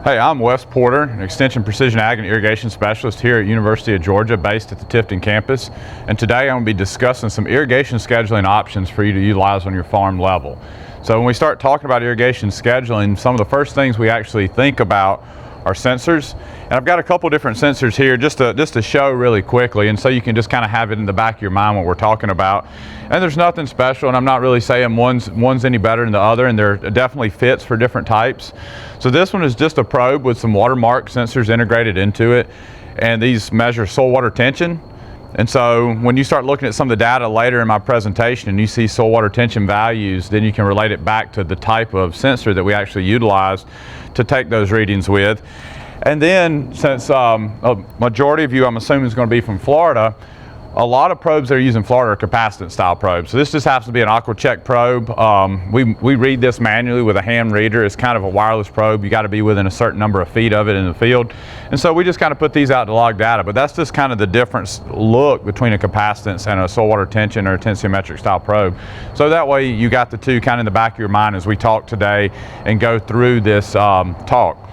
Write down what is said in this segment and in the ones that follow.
Hey, I'm Wes Porter, an Extension Precision Ag and Irrigation Specialist here at University of Georgia, based at the Tifton campus. And today I'm going to be discussing some irrigation scheduling options for you to utilize on your farm level. So when we start talking about irrigation scheduling, some of the first things we actually think about are sensors. And I've got a couple different sensors here just to show really quickly, and so you can just kind of have it in the back of your mind what we're talking about. And there's nothing special, and I'm not really saying one's any better than the other, and there definitely fits for different types. So this one is just a probe with some watermark sensors integrated into it, and these measure soil water tension. And so when you start looking at some of the data later in my presentation and you see soil water tension values, then you can relate it back to the type of sensor that we actually utilize to take those readings with. And then, since a majority of you, I'm assuming, is going to be from Florida, a lot of probes that are used in Florida are capacitance style probes. So this just happens to be an AquaCheck probe. We read this manually with a hand reader. It's kind of a wireless probe. You got to be within a certain number of feet of it in the field. And so we just kind of put these out to log data. But that's just kind of the difference look between a capacitance and a soil water tension or a tensiometric style probe. So that way you got the two kind of in the back of your mind as we talk today and go through this talk.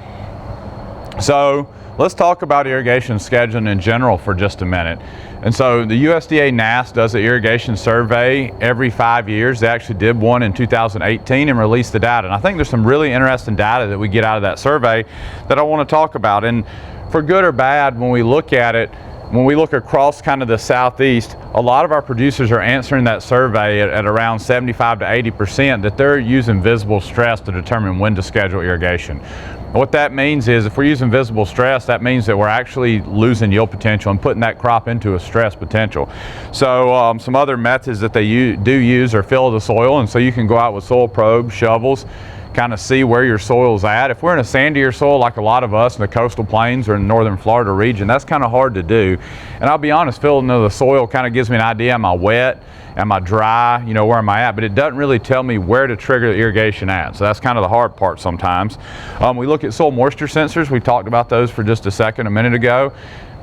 So let's talk about irrigation scheduling in general for just a minute. And so the USDA NASS does an irrigation survey every 5 years. They actually did one in 2018 and released the data. And I think there's some really interesting data that we get out of that survey that I want to talk about. And for good or bad, when we look at it, when we look across kind of the southeast, a lot of our producers are answering that survey at around 75 to 80% that they're using visible stress to determine when to schedule irrigation. What that means is if we're using visible stress, that means that we're actually losing yield potential and putting that crop into a stress potential. So some other methods that they do use are fill of the soil, and so you can go out with soil probes, shovels, kind of see where your soil's at. If we're in a sandier soil like a lot of us in the coastal plains or in the northern Florida region, that's kind of hard to do. And I'll be honest, filling of the soil kind of gives me an idea, am I wet, am I dry, where am I at? But it doesn't really tell me where to trigger the irrigation at. So that's kind of the hard part sometimes. We look at soil moisture sensors. We talked about those for just a minute ago.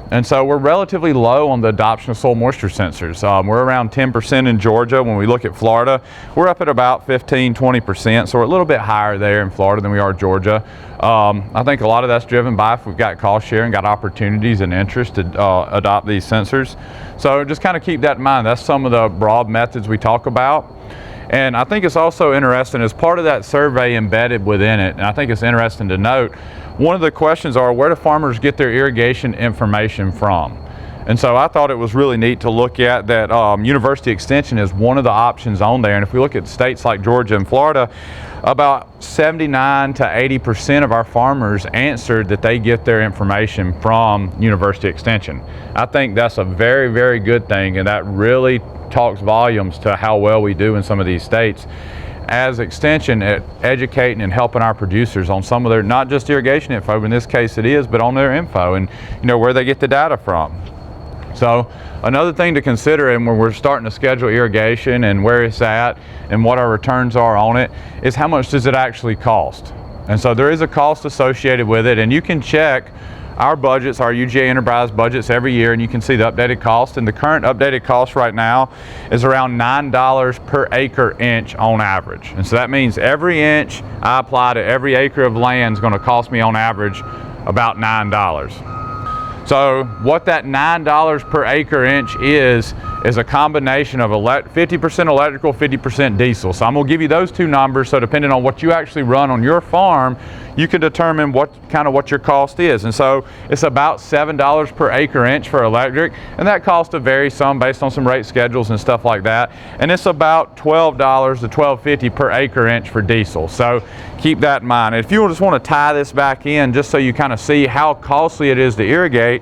And so we're relatively low on the adoption of soil moisture sensors. We're around 10% in Georgia. When we look at Florida, we're up at about 15–20%. So we're a little bit higher there in Florida than we are Georgia. I think a lot of that's driven by if we've got cost sharing, got opportunities and interest to adopt these sensors. So just kind of keep that in mind. That's some of the broad methods we talk about. And I think it's also interesting, as part of that survey embedded within it, and I think it's interesting to note, one of the questions are, where do farmers get their irrigation information from? And so I thought it was really neat to look at that University Extension is one of the options on there. And if we look at states like Georgia and Florida, about 79 to 80% of our farmers answered that they get their information from University Extension. I think that's a very, very good thing, and that really talks volumes to how well we do in some of these states as Extension at educating and helping our producers on some of their, not just irrigation info, but in this case it is, but on their info and where they get the data from. So another thing to consider, and when we're starting to schedule irrigation and where it's at and what our returns are on it, is how much does it actually cost? And so there is a cost associated with it, and you can check our budgets, our UGA Enterprise budgets every year, and you can see the updated cost. And the current updated cost right now is around $9 per acre inch on average. And so that means every inch I apply to every acre of land is going to cost me on average about $9. So what that $9 per acre inch is a combination of 50% electrical, 50% diesel. So I'm going to give you those two numbers, so depending on what you actually run on your farm, you can determine what your cost is. And so it's about $7 per acre inch for electric, and that cost will vary some based on some rate schedules and stuff like that. And it's about $12 to $12.50 per acre inch for diesel. So keep that in mind. And if you just want to tie this back in, just so you kind of see how costly it is to irrigate,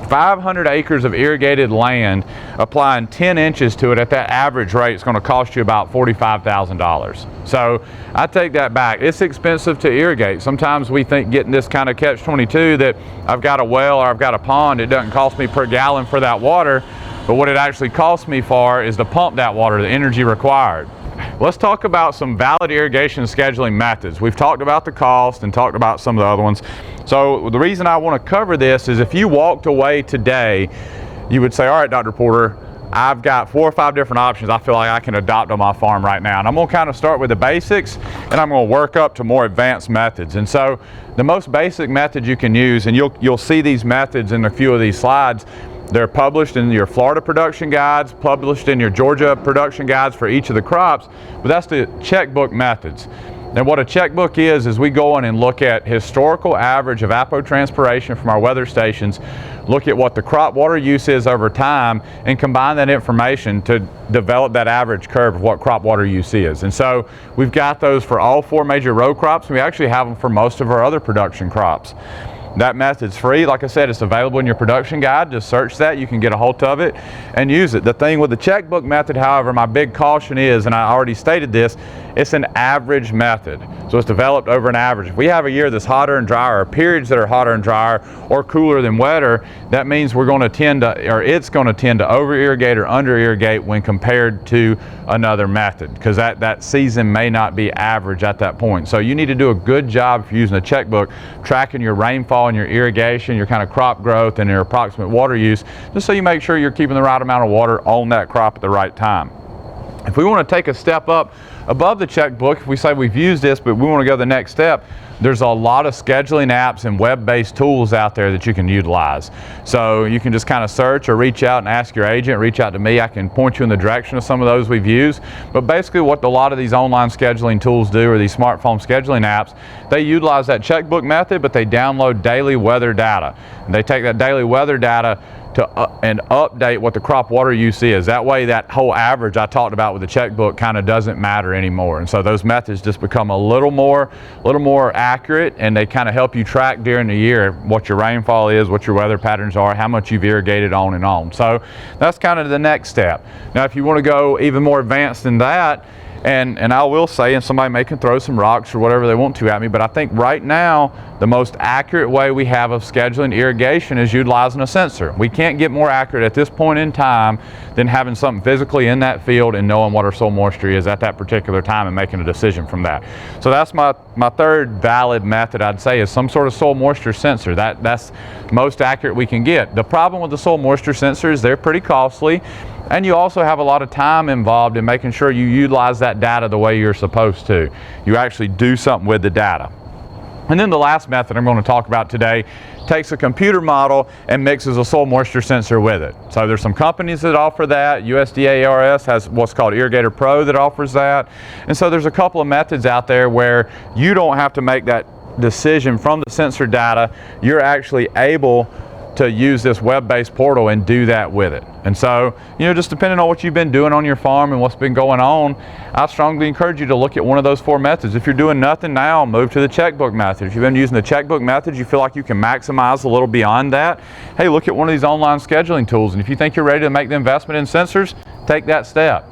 500 acres of irrigated land, applying 10 inches to it at that average rate is going to cost you about $45,000. So I take that back. It's expensive to irrigate. Sometimes we think getting this kind of catch-22 that I've got a well or I've got a pond, it doesn't cost me per gallon for that water, but what it actually costs me for is to pump that water, the energy required. Let's talk about some valid irrigation scheduling methods. We've talked about the cost and talked about some of the other ones. So the reason I want to cover this is if you walked away today, you would say, all right, Dr. Porter, I've got 4 or 5 different options I feel like I can adopt on my farm right now. And I'm going to kind of start with the basics, and I'm going to work up to more advanced methods. And so the most basic method you can use, and you'll see these methods in a few of these slides, they're published in your Florida production guides, published in your Georgia production guides for each of the crops, but that's the checkbook methods. And what a checkbook is we go in and look at historical average of evapotranspiration from our weather stations, look at what the crop water use is over time, and combine that information to develop that average curve of what crop water use is. And so we've got those for all 4 major row crops, and we actually have them for most of our other production crops. That method's free. Like I said, it's available in your production guide. Just search that. You can get a hold of it and use it. The thing with the checkbook method, however, my big caution is, and I already stated this, it's an average method. So it's developed over an average. If we have a year that's hotter and drier, or periods that are hotter and drier, or cooler than wetter, that means we're going to tend to, or it's going to tend to over-irrigate or under-irrigate when compared to another method, because that season may not be average at that point. So you need to do a good job if you're using a checkbook, tracking your rainfall and your irrigation, your kind of crop growth, and your approximate water use, just so you make sure you're keeping the right amount of water on that crop at the right time. If we want to take a step up above the checkbook, if we say we've used this, but we want to go the next step, there's a lot of scheduling apps and web-based tools out there that you can utilize. So you can just kind of search or reach out and ask your agent, reach out to me. I can point you in the direction of some of those we've used. But basically what a lot of these online scheduling tools do, or these smartphone scheduling apps, they utilize that checkbook method, but they download daily weather data. And they take that daily weather data and update what the crop water use is. That way that whole average I talked about with the checkbook kind of doesn't matter anymore. And so those methods just become a little more accurate, and they kind of help you track during the year what your rainfall is, what your weather patterns are, how much you've irrigated, on and on. So that's kind of the next step. Now if you want to go even more advanced than that, and I will say, and somebody may can throw some rocks or whatever they want to at me, but I think right now the most accurate way we have of scheduling irrigation is utilizing a sensor. We can't get more accurate at this point in time than having something physically in that field and knowing what our soil moisture is at that particular time and making a decision from that. So that's my third valid method, I'd say, is some sort of soil moisture sensor. That's most accurate we can get. The problem with the soil moisture sensors, they're pretty costly. And you also have a lot of time involved in making sure you utilize that data the way you're supposed to. You actually do something with the data. And then the last method I'm going to talk about today takes a computer model and mixes a soil moisture sensor with it. So there's some companies that offer that. USDA ARS has what's called Irrigator Pro that offers that. And so there's a couple of methods out there where you don't have to make that decision from the sensor data. You're actually able to use this web-based portal and do that with it. And so, just depending on what you've been doing on your farm and what's been going on, I strongly encourage you to look at one of those 4 methods. If you're doing nothing now, move to the checkbook method. If you've been using the checkbook method, you feel like you can maximize a little beyond that, hey, look at one of these online scheduling tools. And if you think you're ready to make the investment in sensors, take that step.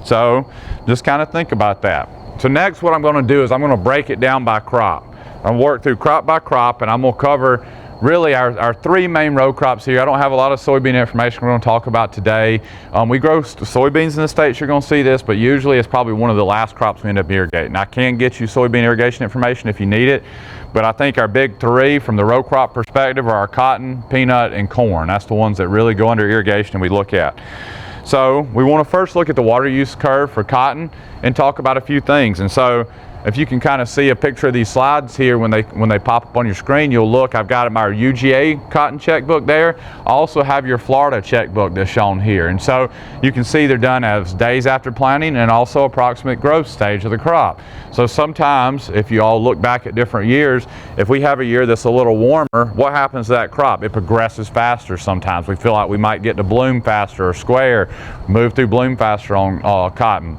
So just kind of think about that. So next what I'm going to do is I'm going to break it down by crop. I'll work through crop by crop, and I'm going to cover really our 3 main row crops here. I don't have a lot of soybean information we're going to talk about today. We grow soybeans in the States, you're going to see this, but usually it's probably one of the last crops we end up irrigating. I can get you soybean irrigation information if you need it, but I think our big 3 from the row crop perspective are our cotton, peanut, and corn. That's the ones that really go under irrigation and we look at. So we want to first look at the water use curve for cotton and talk about a few things. And so if you can kind of see a picture of these slides here when they pop up on your screen, you'll look, I've got my UGA cotton checkbook there. I also have your Florida checkbook that's shown here. And so you can see they're done as days after planting and also approximate growth stage of the crop. So sometimes, if you all look back at different years, if we have a year that's a little warmer, what happens to that crop? It progresses faster sometimes. We feel like we might get to bloom faster or square, move through bloom faster on cotton.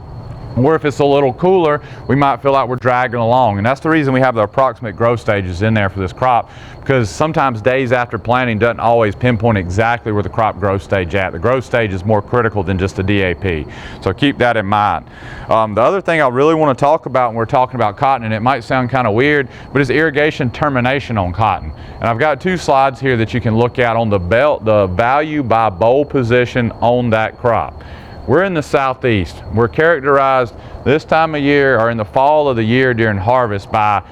Or if it's a little cooler, we might feel like we're dragging along. And that's the reason we have the approximate growth stages in there for this crop, because sometimes days after planting doesn't always pinpoint exactly where the crop growth stage at. The growth stage is more critical than just the DAP. So keep that in mind. The other thing I really want to talk about when we're talking about cotton, and it might sound kind of weird, but is irrigation termination on cotton. And I've got 2 slides here that you can look at on the value by boll position on that crop. We're in the southeast. We're characterized this time of year, or in the fall of the year during harvest, by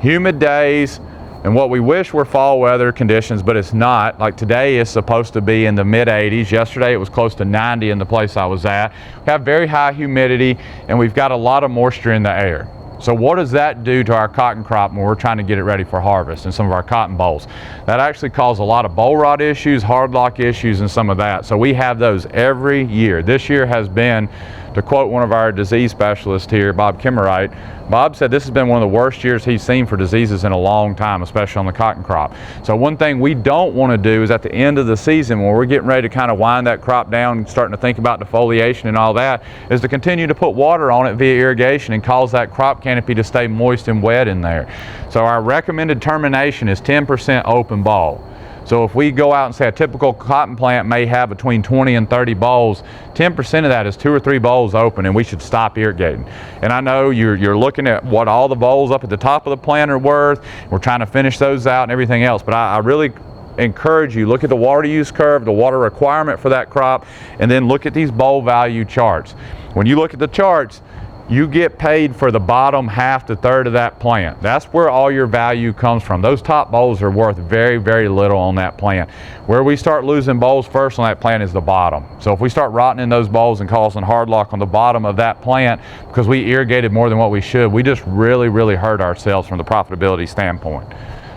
humid days And what we wish were fall weather conditions, but it's not. Like today is supposed to be in the mid 80s. Yesterday it was close to 90 in the place I was at. We have very high humidity and we've got a lot of moisture in the air. So what does that do to our cotton crop when we're trying to get it ready for harvest and some of our cotton bolls? That actually causes a lot of boll rot issues, hard lock issues, and some of that. So we have those every year. This year has been, to quote one of our disease specialists here, Bob Kimmerite, Bob said this has been one of the worst years he's seen for diseases in a long time, especially on the cotton crop. So one thing we don't want to do is at the end of the season when we're getting ready to kind of wind that crop down, starting to think about defoliation and all that, is to continue to put water on it via irrigation and cause that crop canopy to stay moist and wet in there. So our recommended termination is 10% open ball. So if we go out and say a typical cotton plant may have between 20 and 30 bolls, 10% of that is 2 or 3 bolls open, and we should stop irrigating. And I know you're looking at what all the bolls up at the top of the plant are worth. We're trying to finish those out and everything else, but I really encourage you, look at the water use curve, the water requirement for that crop, and then look at these boll value charts. When you look at the charts, you get paid for the bottom half to third of that plant. That's where all your value comes from. Those top bolls are worth very, very little on that plant. Where we start losing bolls first on that plant is the bottom. So if we start rotting in those bolls and causing hard lock on the bottom of that plant because we irrigated more than what we should, we just really, really hurt ourselves from the profitability standpoint.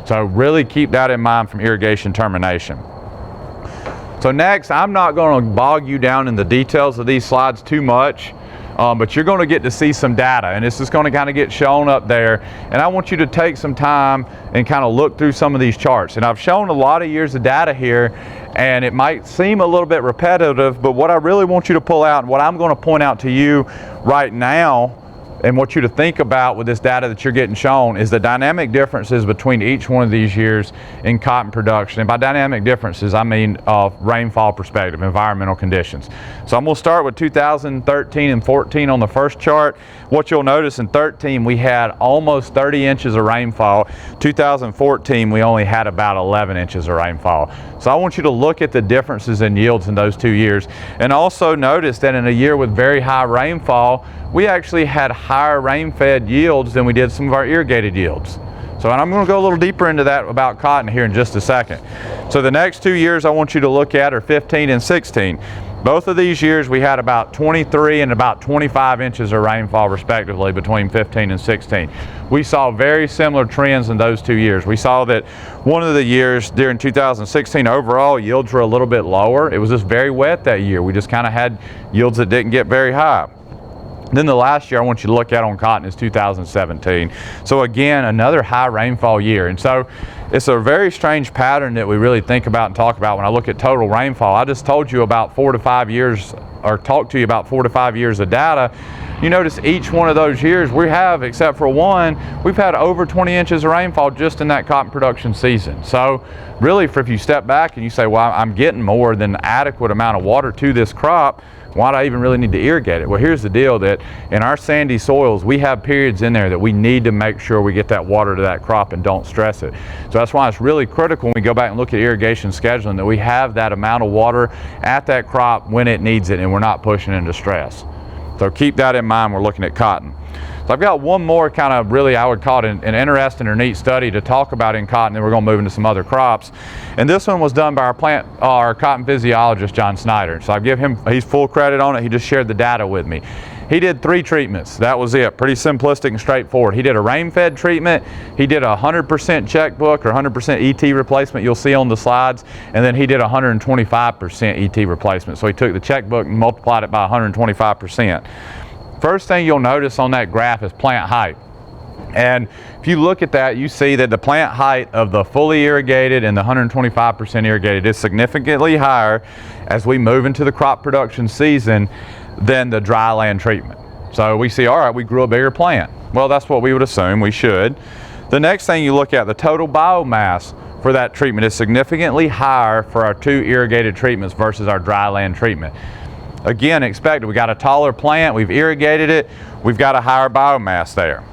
So really keep that in mind from irrigation termination. So next, I'm not going to bog you down in the details of these slides too much. But you're going to get to see some data, and this is going to kind of get shown up there, and I want you to take some time and kind of look through some of these charts. And I've shown a lot of years of data here, and it might seem a little bit repetitive, but what I really want you to pull out and what I'm going to point out to you right now and want you to think about with this data that you're getting shown is the dynamic differences between each one of these years in cotton production. And by dynamic differences, I mean rainfall perspective, environmental conditions. So I'm going to start with 2013 and 14 on the first chart. What you'll notice in 13, we had almost 30 inches of rainfall. 2014, we only had about 11 inches of rainfall. So I want you to look at the differences in yields in those 2 years. And also notice that in a year with very high rainfall, we actually had higher rain-fed yields than we did some of our irrigated yields. So, and I'm going to go a little deeper into that about cotton here in just a second. So the next 2 years I want you to look at are 15 and 16. Both of these years we had about 23 and about 25 inches of rainfall respectively between 15 and 16. We saw very similar trends in those 2 years. We saw that one of the years during 2016 overall yields were a little bit lower. It was just very wet that year. We just kind of had yields that didn't get very high. Then the last year I want you to look at on cotton is 2017. So again, another high rainfall year. And so it's a very strange pattern that we really think about and talk about when I look at total rainfall. I just told you about 4 to 5 years, or talked to you about 4 to 5 years of data. You notice each one of those years we have, except for one, we've had over 20 inches of rainfall just in that cotton production season. So really, if you step back and you say, well, I'm getting more than adequate amount of water to this crop, why do I even really need to irrigate it? Well, here's the deal, that in our sandy soils, we have periods in there that we need to make sure we get that water to that crop and don't stress it. So that's why it's really critical when we go back and look at irrigation scheduling that we have that amount of water at that crop when it needs it and we're not pushing into stress. So keep that in mind when we're looking at cotton. So I've got one more kind of really, I would call it an interesting or neat study to talk about in cotton, then we're going to move into some other crops. And this one was done by our cotton physiologist, John Snyder. So I give him, he's full credit on it. He just shared the data with me. He did 3 treatments. That was it. Pretty simplistic and straightforward. He did a rain-fed treatment. He did a 100% checkbook or 100% ET replacement you'll see on the slides. And then he did 125% ET replacement. So he took the checkbook and multiplied it by 125%. First thing you'll notice on that graph is plant height. And if you look at that, you see that the plant height of the fully irrigated and the 125% irrigated is significantly higher as we move into the crop production season than the dry land treatment. So we see, all right, we grew a bigger plant. Well, that's what we would assume we should. The next thing you look at, the total biomass for that treatment is significantly higher for our 2 irrigated treatments versus our dry land treatment. Again, expected. We got a taller plant, we've irrigated it, we've got a higher biomass there.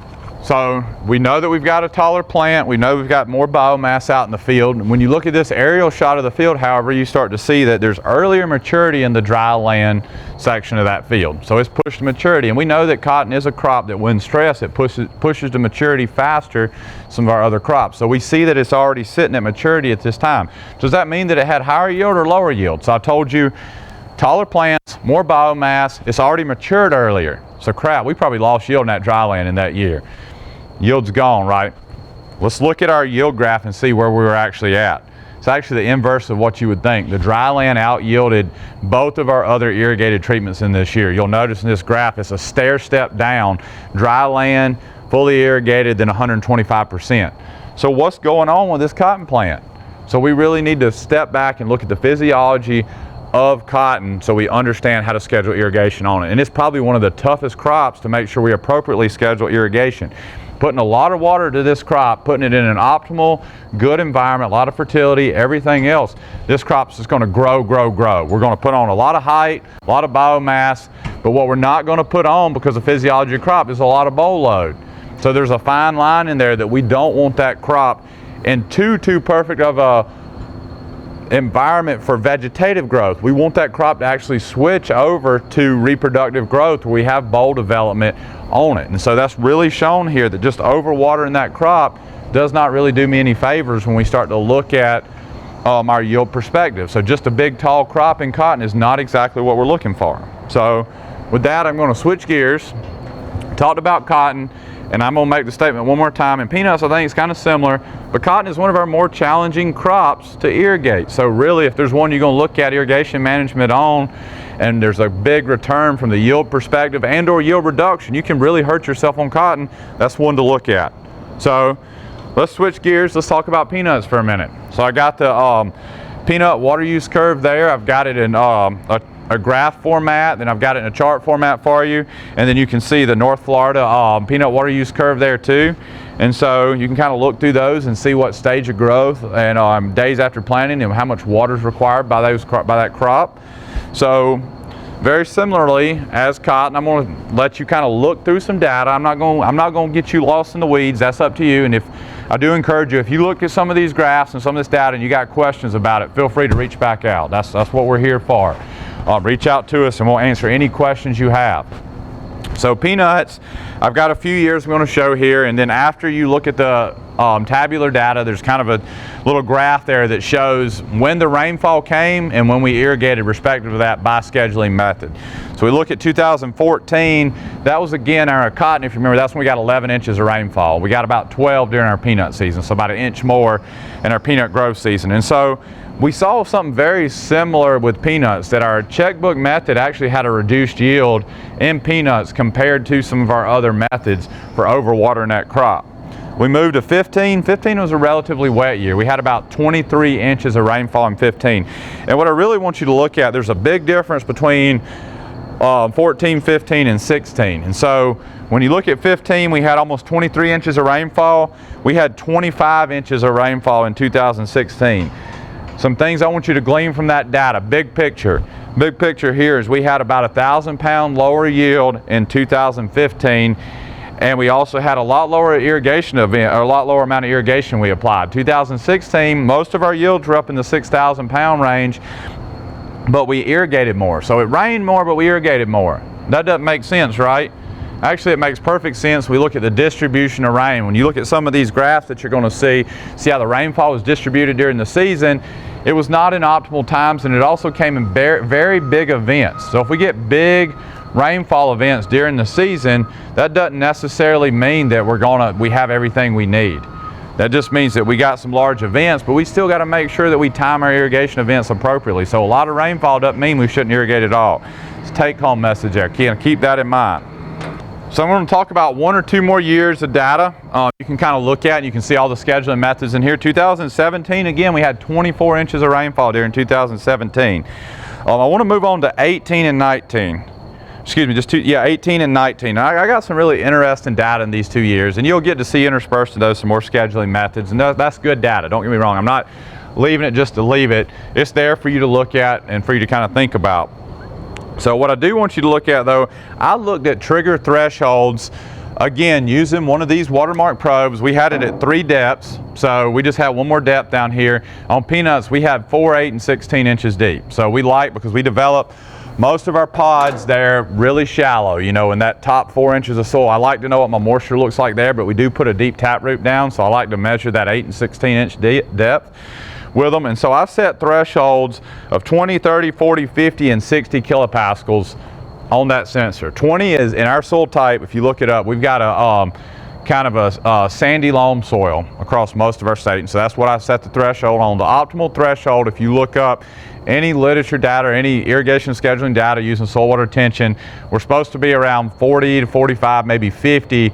So we know that we've got a taller plant, we know we've got more biomass out in the field. And when you look at this aerial shot of the field, however, you start to see that there's earlier maturity in the dry land section of that field. So it's pushed to maturity, and we know that cotton is a crop that when stressed, it pushes to maturity faster than some of our other crops. So we see that it's already sitting at maturity at this time. Does that mean that it had higher yield or lower yield? So I told you, taller plants, more biomass, it's already matured earlier. So crap, we probably lost yield in that dry land in that year. Yield's gone, right? Let's look at our yield graph and see where we were actually at. It's actually the inverse of what you would think. The dry land out-yielded both of our other irrigated treatments in this year. You'll notice in this graph, it's a stair step down. Dry land, fully irrigated, then 125%. So what's going on with this cotton plant? So we really need to step back and look at the physiology of cotton so we understand how to schedule irrigation on it. And it's probably one of the toughest crops to make sure we appropriately schedule irrigation. Putting a lot of water to this crop, putting it in an optimal, good environment, a lot of fertility, everything else, this crop's just going to grow, grow, grow. We're going to put on a lot of height, a lot of biomass, but what we're not going to put on because of physiology of crop is a lot of boll load. So there's a fine line in there that we don't want that crop in too perfect of a environment for vegetative growth. We want that crop to actually switch over to reproductive growth where we have boll development on it. And so that's really shown here that just overwatering that crop does not really do me any favors when we start to look at our yield perspective. So just a big tall crop in cotton is not exactly what we're looking for. So with that, I'm going to switch gears. Talked about cotton, and I'm going to make the statement one more time. And peanuts, I think it's kind of similar, but cotton is one of our more challenging crops to irrigate. So really, if there's one you're going to look at irrigation management on, and there's a big return from the yield perspective and or yield reduction, you can really hurt yourself on cotton. That's one to look at. So let's switch gears. Let's talk about peanuts for a minute. So I got the peanut water use curve there. I've got it in a graph format, then I've got it in a chart format for you, and then you can see the North Florida peanut water use curve there too. And so you can kind of look through those and see what stage of growth and days after planting and how much water is required by that crop. So very similarly as cotton, I'm going to let you kind of look through some data. I'm not going to get you lost in the weeds. That's up to you. And if I do encourage you, if you look at some of these graphs and some of this data and you got questions about it, feel free to reach back out. That's what we're here for. Reach out to us and we'll answer any questions you have. So peanuts, I've got a few years I'm going to show here, and then after you look at the tabular data, there's kind of a little graph there that shows when the rainfall came and when we irrigated respective to that by scheduling method. So we look at 2014, that was again our cotton, if you remember, that's when we got 11 inches of rainfall. We got about 12 during our peanut season, so about an inch more in our peanut growth season. And so we saw something very similar with peanuts, that our checkbook method actually had a reduced yield in peanuts compared to some of our other methods for overwatering that crop. We moved to 15. 15 was a relatively wet year. We had about 23 inches of rainfall in 15. And what I really want you to look at, there's a big difference between 14, 15, and 16. And so when you look at 15, we had almost 23 inches of rainfall. We had 25 inches of rainfall in 2016. Some things I want you to glean from that data, big picture. Big picture here is we had about 1,000-pound lower yield in 2015, and we also had a lot lower irrigation event, or a lot lower amount of irrigation we applied. 2016, most of our yields were up in the 6,000-pound range, but we irrigated more. So it rained more, but we irrigated more. That doesn't make sense, right? Actually, it makes perfect sense. We look at the distribution of rain. When you look at some of these graphs that you're going to see how the rainfall was distributed during the season, it was not in optimal times, and it also came in very big events. So if we get big rainfall events during the season, that doesn't necessarily mean that we have everything we need. That just means that we got some large events, but we still got to make sure that we time our irrigation events appropriately. So a lot of rainfall doesn't mean we shouldn't irrigate at all. It's a take-home message there. Keep that in mind. So I'm going to talk about one or two more years of data. You can kind of look at, and you can see all the scheduling methods in here. 2017, again, we had 24 inches of rainfall during 2017. I want to move on to 18 and 19. Excuse me, 18 and 19. I got some really interesting data in these 2 years, and you'll get to see interspersed in those some more scheduling methods, and that's good data. Don't get me wrong. I'm not leaving it just to leave it. It's there for you to look at and for you to kind of think about. So what I do want you to look at, though, I looked at trigger thresholds Again, using one of these watermark probes, we had it at 3 depths, so we just had one more depth down here. On peanuts, we had 4, 8, and 16 inches deep. So we like, because we develop most of our pods there really shallow, you know, in that top 4 inches of soil. I like to know what my moisture looks like there, but we do put a deep taproot down, so I like to measure that 8 and 16 inch depth with them. And so I've set thresholds of 20, 30, 40, 50, and 60 kilopascals on that sensor. 20 is, in our soil type, if you look it up, we've got a kind of a sandy loam soil across most of our state, and so that's what I set the threshold on. The optimal threshold, if you look up any literature data or any irrigation scheduling data using soil water retention, we're supposed to be around 40 to 45, maybe 50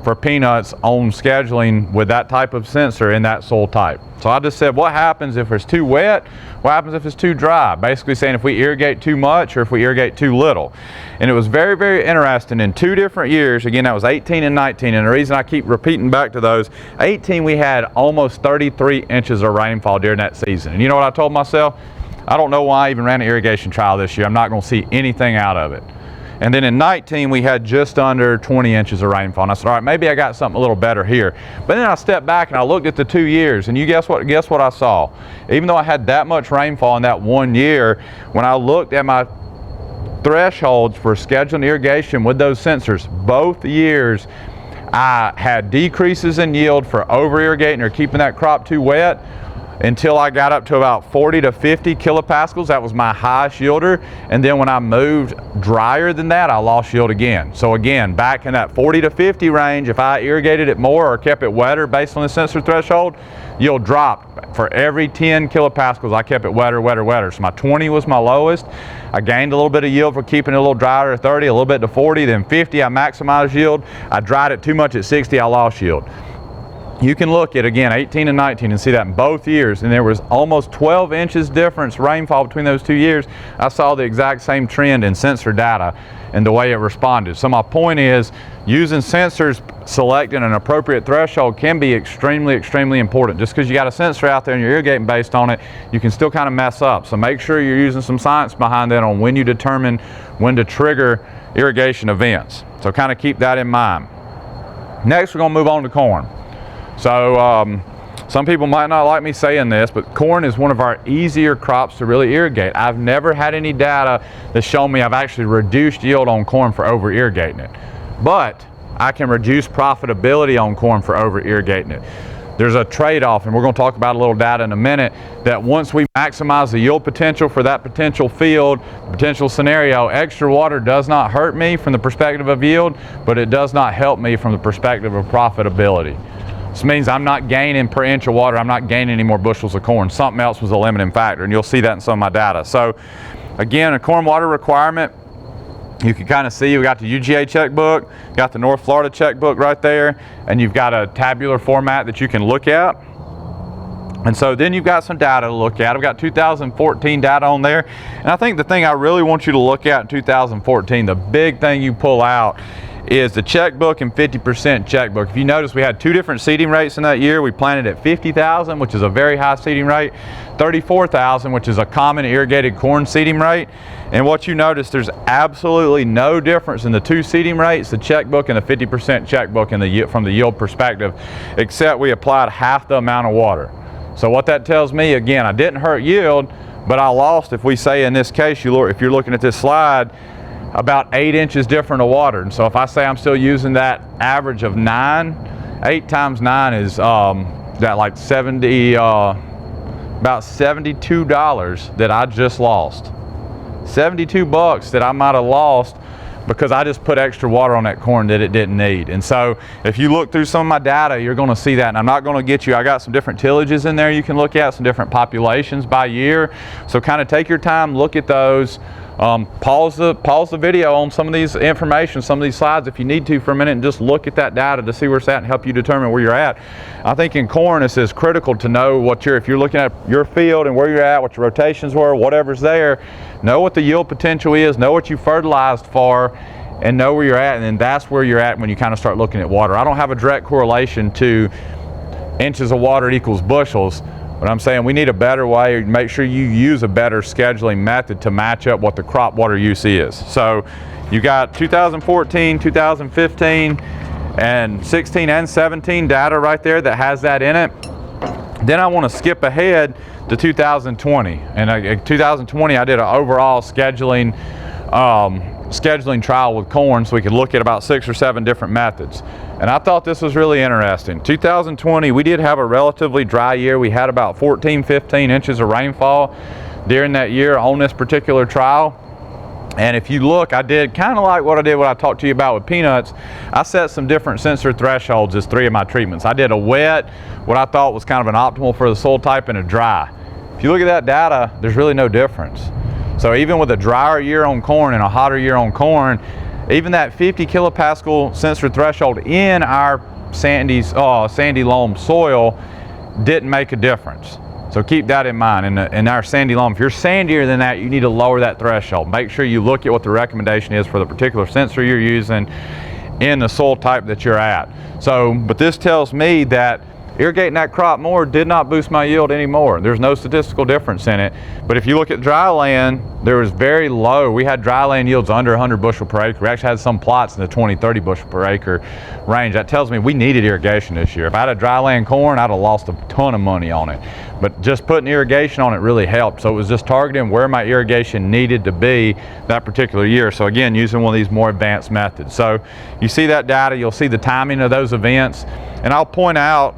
for peanuts on scheduling with that type of sensor in that soil type. So I just said, what happens if it's too wet? What happens if it's too dry? Basically saying if we irrigate too much or if we irrigate too little. And it was very, very interesting. In 2 different years, again, that was 18 and 19, and the reason I keep repeating back to those, 18 we had almost 33 inches of rainfall during that season. And you know what I told myself? I don't know why I even ran an irrigation trial this year. I'm not going to see anything out of it. And then in 19, we had just under 20 inches of rainfall. And I said, all right, maybe I got something a little better here. But then I stepped back and I looked at the 2 years, and you guess what I saw? Even though I had that much rainfall in that 1 year, when I looked at my thresholds for scheduling irrigation with those sensors, both years I had decreases in yield for over irrigating or keeping that crop too wet, until I got up to about 40 to 50 kilopascals. That was my highest yielder. And then when I moved drier than that, I lost yield again. So again, back in that 40 to 50 range, if I irrigated it more or kept it wetter based on the sensor threshold, yield dropped. For every 10 kilopascals, I kept it wetter, wetter, wetter. So my 20 was my lowest. I gained a little bit of yield for keeping it a little drier at 30, a little bit to 40, then 50, I maximized yield. I dried it too much at 60, I lost yield. You can look at, again, 18 and 19 and see that in both years, and there was almost 12 inches difference rainfall between those 2 years. I saw the exact same trend in sensor data and the way it responded. So my point is, using sensors, selecting an appropriate threshold can be extremely, extremely important. Just because you got a sensor out there and you're irrigating based on it, you can still kind of mess up. So make sure you're using some science behind that on when you determine when to trigger irrigation events. So kind of keep that in mind. Next, we're going to move on to corn. So some people might not like me saying this, but corn is one of our easier crops to really irrigate. I've never had any data that show me I've actually reduced yield on corn for over irrigating it. But I can reduce profitability on corn for over irrigating it. There's a trade-off, and we're going to talk about a little data in a minute, that once we maximize the yield potential for that potential field, potential scenario, extra water does not hurt me from the perspective of yield, but it does not help me from the perspective of profitability. This means I'm not gaining per inch of water, I'm not gaining any more bushels of corn. Something else was a limiting factor, and you'll see that in some of my data. So again, a corn water requirement, you can kind of see we got the UGA checkbook, got the North Florida checkbook right there, and you've got a tabular format that you can look at. And so then you've got some data to look at. I've got 2014 data on there. And I think the thing I really want you to look at in 2014, the big thing you pull out, is the checkbook and 50% checkbook. If you notice, we had 2 different seeding rates in that year. We planted at 50,000, which is a very high seeding rate, 34,000, which is a common irrigated corn seeding rate. And what you notice, there's absolutely no difference in the 2 seeding rates, the checkbook and the 50% checkbook from the yield perspective, except we applied half the amount of water. So what that tells me, again, I didn't hurt yield, but I lost, if we say in this case, if you're looking at this slide, about 8 inches different of water. And so if I say I'm still using that average of 9, 8 times 9 is that like 70, about $72 that I just lost. 72 bucks that I might have lost because I just put extra water on that corn that it didn't need. And so if you look through some of my data, you're going to see that. And I'm not going to get you, I got some different tillages in there you can look at, some different populations by year. So kind of take your time, look at those. Pause the video on some of these information, some of these slides if you need to for a minute, and just look at that data to see where it's at and help you determine where you're at. I think in corn it's as critical to know what if you're looking at your field and where you're at, what your rotations were, whatever's there, know what the yield potential is, know what you fertilized for, and know where you're at, and then that's where you're at when you kind of start looking at water. I don't have a direct correlation to inches of water equals bushels. But I'm saying we need a better way, make sure you use a better scheduling method to match up what the crop water use is. So you got 2014, 2015, and 16 and 17 data right there that has that in it. Then I want to skip ahead to 2020, and in 2020 I did an overall scheduling trial with corn, so we could look at about 6 or 7 different methods. And I thought this was really interesting. 2020, we did have a relatively dry year. We had about 14-15 inches of rainfall during that year on this particular trial. And if you look, I did kind of like what I talked to you about with peanuts. I set some different sensor thresholds as 3 of my treatments. I did a wet, what I thought was kind of an optimal for the soil type, and a dry. If you look at that data, there's really no difference. So even with a drier year on corn and a hotter year on corn, even that 50 kilopascal sensor threshold in our sandy loam soil didn't make a difference. So keep that in mind. In our sandy loam, if you're sandier than that, you need to lower that threshold. Make sure you look at what the recommendation is for the particular sensor you're using in the soil type that you're at. So, but this tells me that irrigating that crop more did not boost my yield anymore. There's no statistical difference in it. But if you look at dry land, there was very low. We had dry land yields under 100 bushel per acre. We actually had some plots in the 20-30 bushel per acre range. That tells me we needed irrigation this year. If I had a dry land corn, I'd have lost a ton of money on it. But just putting irrigation on it really helped. So it was just targeting where my irrigation needed to be that particular year. So again, using one of these more advanced methods. So you see that data, you'll see the timing of those events. And I'll point out,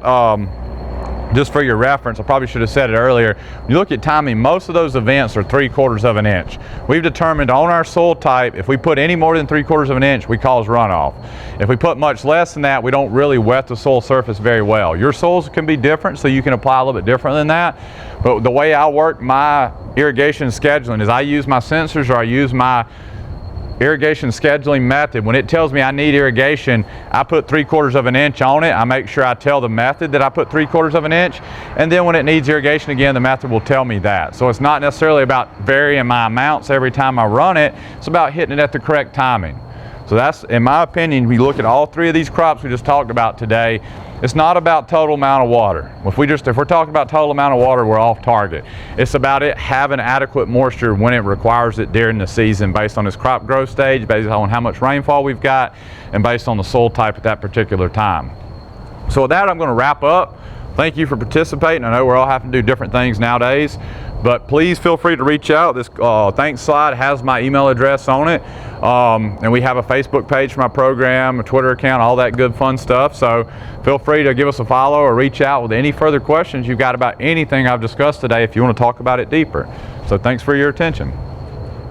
just for your reference, I probably should have said it earlier, when you look at timing, most of those events are 3/4 of an inch. We've determined on our soil type, if we put any more than 3/4 of an inch, we cause runoff. If we put much less than that, we don't really wet the soil surface very well. Your soils can be different, so you can apply a little bit different than that. But the way I work my irrigation scheduling is I use my sensors, or I use my irrigation scheduling method. When it tells me I need irrigation, I put 3/4 of an inch on it. I make sure I tell the method that I put 3/4 of an inch, and then when it needs irrigation again, the method will tell me that. So it's not necessarily about varying my amounts every time I run it. It's about hitting it at the correct timing. So that's, in my opinion, we look at all 3 of these crops we just talked about today, it's not about total amount of water. If we're talking about total amount of water, we're off target. It's about it having adequate moisture when it requires it during the season, based on its crop growth stage, based on how much rainfall we've got, and based on the soil type at that particular time. So with that, I'm going to wrap up. Thank you for participating. I know we're all having to do different things nowadays, but please feel free to reach out. This thanks slide has my email address on it, and we have a Facebook page for my program, a Twitter account, all that good fun stuff. So feel free to give us a follow or reach out with any further questions you've got about anything I've discussed today if you want to talk about it deeper. So thanks for your attention.